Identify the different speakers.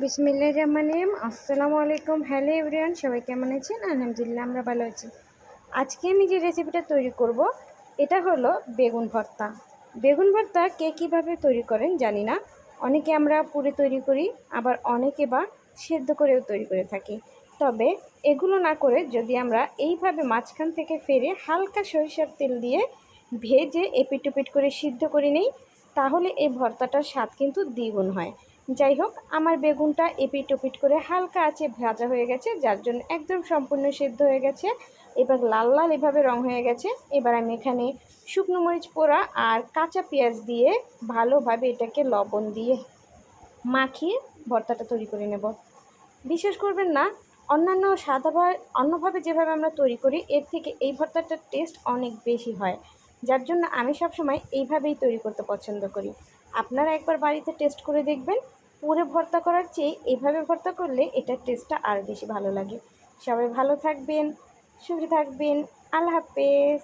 Speaker 1: বিসমিল্লাহির রহমানির রহিম। আসসালামু আলাইকুম। হ্যালো এভরিওয়ান, সবাই কেমন আছেন? আলহামদুলিল্লাহ, আমরা ভালো আছি। আজকে আমি যে রেসিপিটা তৈরি করব এটা হলো বেগুন ভর্তা। বেগুন ভর্তা কে কীভাবে তৈরি করেন জানি না। অনেকে আমরা পুরে তৈরি করি, আবার অনেকে বা সেদ্ধ করেও তৈরি করে থাকি। তবে এগুলো না করে যদি আমরা এইভাবে মাঝখান থেকে ফেরে হালকা সরিষার তেল দিয়ে ভেজে এপিট ওপিট করে সিদ্ধ করে নিই, তাহলে এই ভর্তাটার স্বাদ কিন্তু দ্বিগুণ হয়। যাই হোক, আমার বেগুনটা এপিট ওপিট করে হালকা আঁচে ভাজা হয়ে গেছে, যার জন্য একদম সম্পূর্ণ সিদ্ধ হয়ে গেছে। এবার লাল লাল এভাবে রং হয়ে গেছে। এবার আমি এখানে শুকনো মরিচ পোড়া আর কাঁচা পেঁয়াজ দিয়ে ভালোভাবে এটাকে লবণ দিয়ে মাখিয়ে ভর্তাটা তৈরি করে নেব। বিশ্বাস করবেন না, অন্যভাবে যেভাবে আমরা তৈরি করি এর থেকে এই ভর্তাটার টেস্ট অনেক বেশি হয়, যার জন্য আমি সবসময় এইভাবেই তৈরি করতে পছন্দ করি। আপনারা একবার বাড়িতে টেস্ট করে দেখবেন, পুরো ভর্তা করার চেয়ে এইভাবে ভর্তা করলে এটার টেস্টটা আরও বেশি ভালো লাগে। সবাই ভালো থাকবেন, সুখে থাকবেন। আল্লাহ হাফেজ।